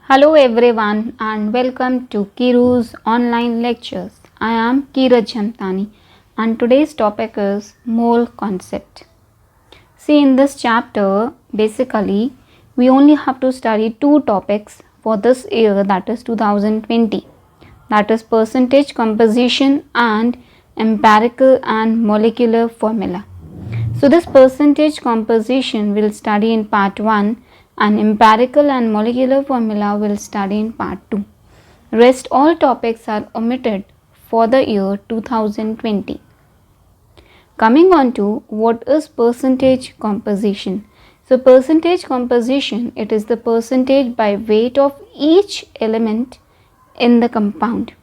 Hello everyone and welcome to Kiru's online lectures. I am Kiraj Jhamtani and today's topic is mole concept. See, in this chapter basically we only have to study two topics for this year, that is 2020, that is percentage composition and empirical and molecular formula. So this percentage composition will study in part 1 and empirical and molecular formula will study in part 2. Rest all topics are omitted for the year 2020. Coming on to what is percentage composition. So percentage composition, it is the percentage by weight of each element in the compound.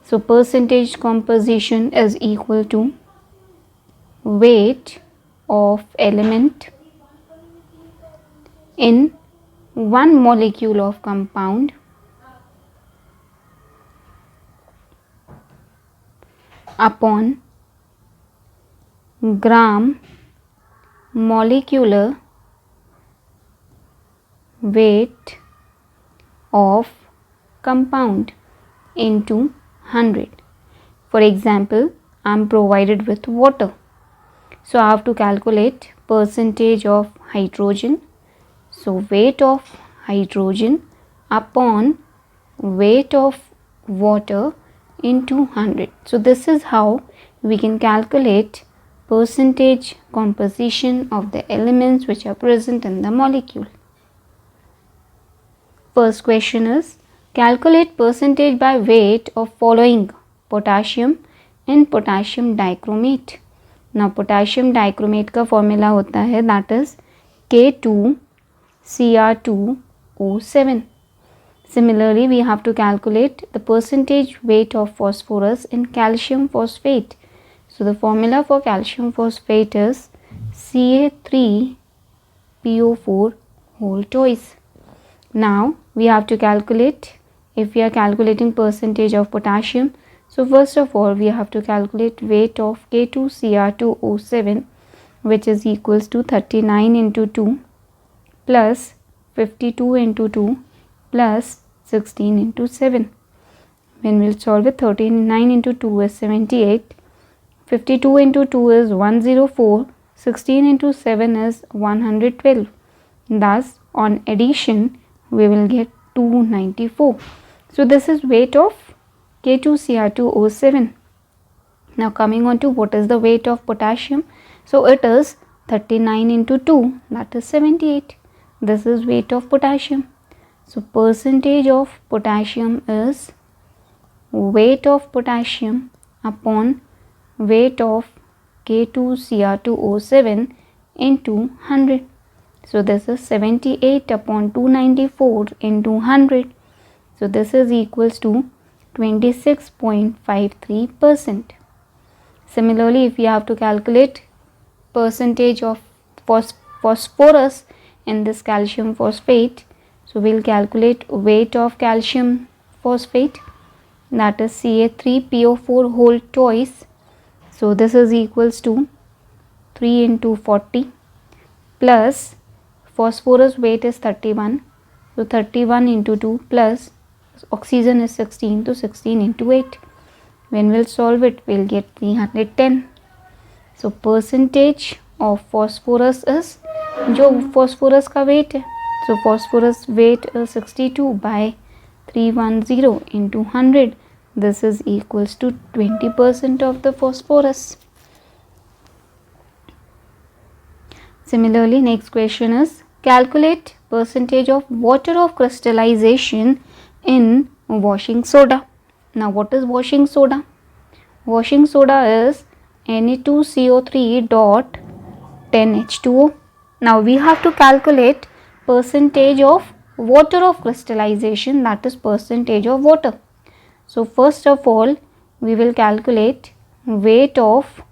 So percentage composition is equal to weight of element in one molecule of compound upon gram molecular weight of compound into 100. For example, I am provided with water. So I have to calculate percentage of hydrogen. So weight of hydrogen upon weight of water into 100. So this is how we can calculate percentage composition of the elements which are present in the molecule. First question is, calculate percentage by weight of following potassium and potassium dichromate. Now potassium dichromate का formula होता है that is K2Cr2O7. Similarly, we have to calculate the percentage weight of phosphorus in calcium phosphate. So the formula for calcium phosphate is Ca3PO4 whole twice. Now we have to calculate, if we are calculating percentage of potassium, so first of all we have to calculate weight of K2Cr2O7, which is equals to 39 into 2 plus 52 into 2 plus 16 into 7. When we will solve it, 39 into 2 is 78, 52 into 2 is 104, 16 into 7 is 112. Thus on addition we will get 294. So this is weight of K2Cr2O7. Now coming on to what is the weight of potassium. So it is 39 into 2, that is 78. This is weight of potassium. So percentage of potassium is weight of potassium upon weight of K2Cr2O7 into 100. So this is 78 upon 294 into 100. So this is equals to 26.53%. Similarly, if you have to calculate percentage of phosphorus in this calcium phosphate, so we will calculate weight of calcium phosphate, that is Ca3PO4 whole twice. So this is equals to 3 into 40 plus phosphorus weight is 31. So 31 into 2 plus oxygen is 16, to 16 into 8. When we will solve it, we will get 310. So percentage of phosphorus is जो phosphorus का weight है, so phosphorus weight is 62 by 310 into 100. This is equals to 20% of the phosphorus. Similarly, next question is, calculate percentage of water of crystallization in washing soda. Now what is washing soda? Washing soda is Na2CO3 dot 10H2O. Now we have to calculate percentage of water of crystallization, that is percentage of water. So first of all we will calculate weight of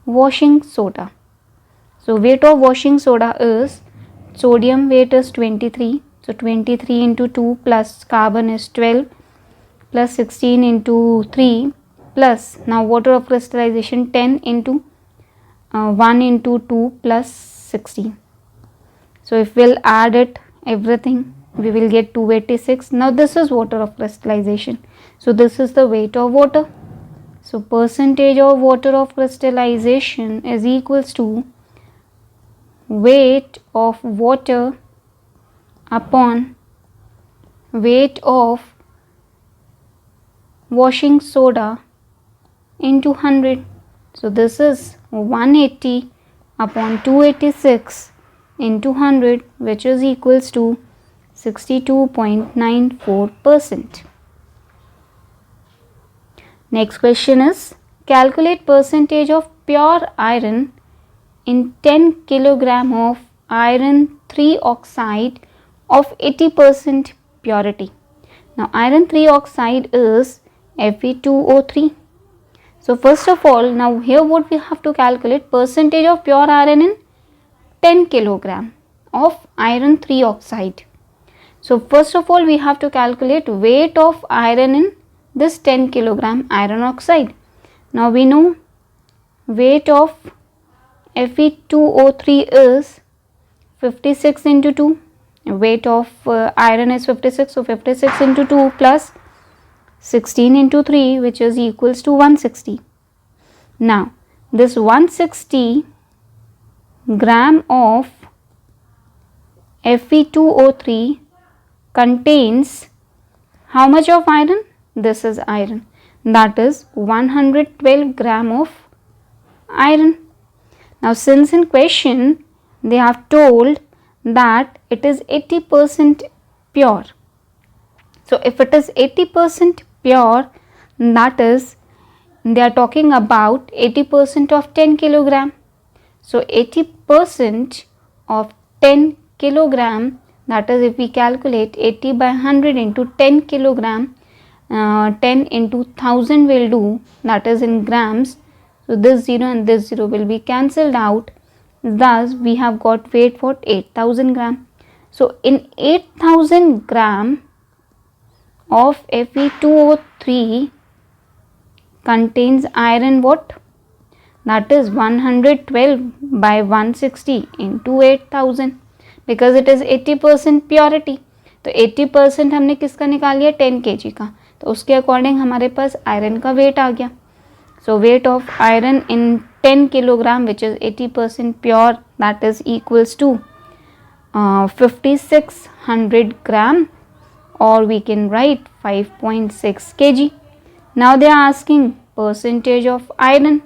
washing soda. So weight of washing soda is, sodium weight is 23. So 23 into 2 plus carbon is 12 plus 16 into 3 plus, now water of crystallization 10 into 1 into 2 plus 16. So if we'll add it everything, we will get 286. Now this is water of crystallization, so this is the weight of water. So percentage of water of crystallization is equals to weight of water upon weight of washing soda into 100. So this is 180 upon 286 into 100, which is equals to 62.94%. Next question is, calculate percentage of pure iron in 10 kilogram of iron 3 oxide of 80% purity. Now iron 3 oxide is Fe2O3. So first of all, now here what we have to calculate, percentage of pure iron in 10 kilogram of iron 3 oxide. So first of all, we have to calculate weight of iron in this 10 kilogram iron oxide. Now we know weight of Fe2O3 is 56 into 2. Weight of iron is 56, so 56 into 2 plus 16 into 3, which is equals to 160. Now this 160 gram of Fe2O3 contains how much of iron? This is iron, that is 112 gram of iron. Now since in question they have told that it is 80% pure, so if it is 80% pure, that is they are talking about 80% of 10 kilogram. So 80% of 10 kilogram, that is if we calculate 80 by 100 into 10 kilogram, 10 into 1000 will do, that is in grams. So this 0 and this 0 will be cancelled out. Thus we have got weight for 8000 gram. So in 8000 gram of Fe2O3 contains iron what? That is 112 by 160 into 8000, because it is 80% purity. तो 80% हमने किसका निकाल लिया? 10 kg का, तो उसके according हमारे पास iron का वेट आ गया. So weight of iron in 10 kilogram which is 80% pure, that is equals to 5600 gram, or we can write 5.6 kg. Now they are asking percentage of iron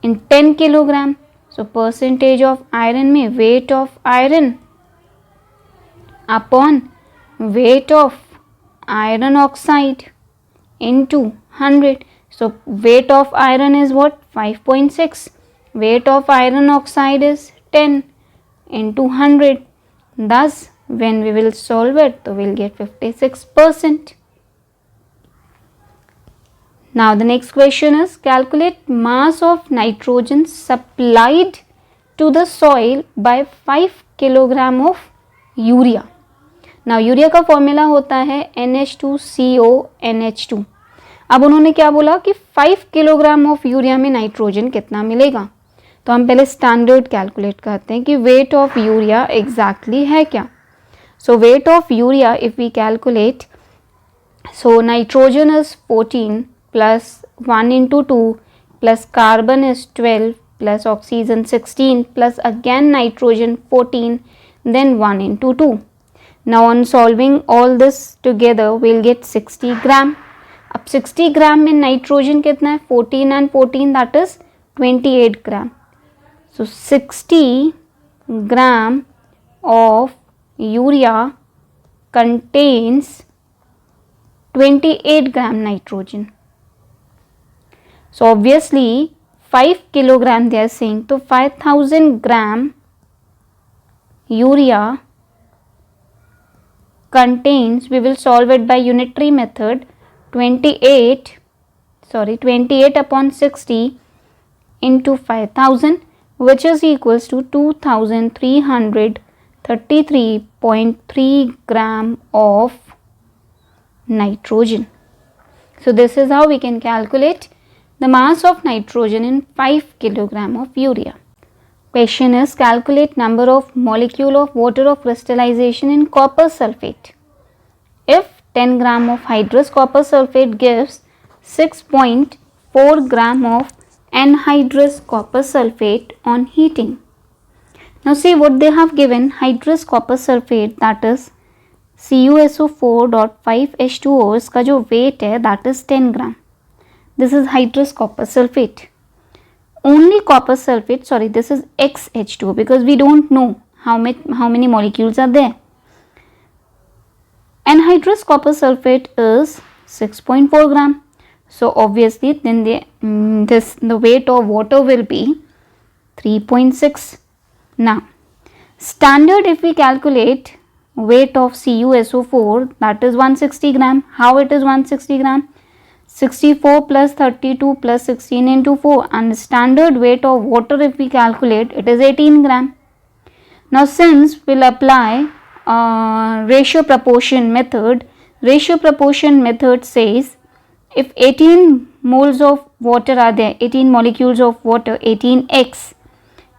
in 10 kilogram. So percentage of iron में weight of iron upon weight of iron oxide into 100. So weight of iron is what? 5.6. Weight of iron oxide is 10 into 100. Thus when we will solve it, so we will get 56%. Now the next question is, calculate mass of nitrogen supplied to the soil by 5 kilogram of urea. Now urea का formula होता है NH2CONH2. अब उन्होंने क्या बोला कि 5 kilogram of urea में nitrogen कितना मिलेगा. तो हम पहले स्टैंडर्ड कैलकुलेट करते हैं कि वेट ऑफ यूरिया एग्जैक्टली है क्या. So weight of urea if we calculate, so nitrogen is 14 plus 1 into 2 plus carbon is 12 plus oxygen 16 plus again nitrogen 14, then 1 into 2. Now on solving all this together we will get 60 gram. अब 60 gram में nitrogen कितना है? 14 and 14, that is 28 gram. So 60 gram of urea contains 28 gram nitrogen. So obviously 5 kilogram they are saying, so 5000 gram urea contains, we will solve it by unitary method, 28 upon 60 into 5000, which is equals to 2333.3 gram of nitrogen. So this is how we can calculate the mass of nitrogen in 5 kilogram of urea. Question is calculate number of molecule of water of crystallization in copper sulfate. If 10 gram of hydrous copper sulfate gives 6.4 gram of anhydrous copper sulfate on heating. Now see what they have given. Hydrous copper sulfate, that is CuSO4.5H2O, इसका जो weight है that is 10 gram. This is hydrous copper sulfate. Only copper sulfate, sorry, this is XH2O because we don't know how many molecules are there. Anhydrous copper sulfate is 6.4 gram. So obviously then the weight of water will be 3.6. Now standard, if we calculate weight of CuSO4, that is 160 gram. How it is 160 gram? 64 plus 32 plus 16 into 4, and standard weight of water, if we calculate, it is 18 gram. Now since we'll apply ratio proportion method, ratio proportion method says if 18 moles of water are there, 18 molecules of water, 18x,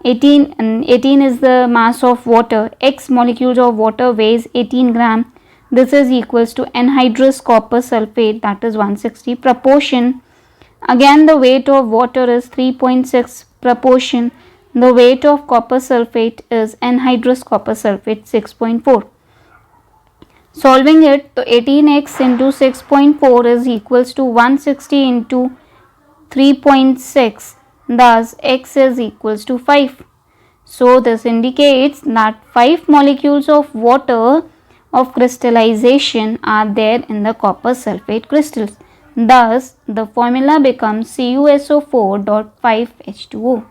18 is the mass of water, x molecules of water weighs 18 gram. This is equals to anhydrous copper sulfate, that is 160. Proportion, again the weight of water is 3.6, proportion, the weight of copper sulfate is anhydrous copper sulfate 6.4. Solving it, so 18x into 6.4 is equals to 160 into 3.6, thus x is equals to 5. So this indicates that 5 molecules of water of crystallization are there in the copper sulfate crystals. Thus the formula becomes CuSO4.5H2O.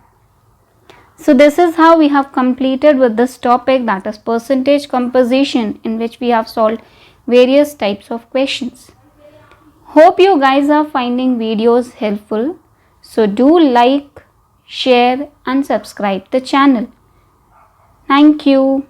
So this is how we have completed with this topic, that is percentage composition, in which we have solved various types of questions. Hope you guys are finding videos helpful. So do like, share and subscribe the channel. Thank you.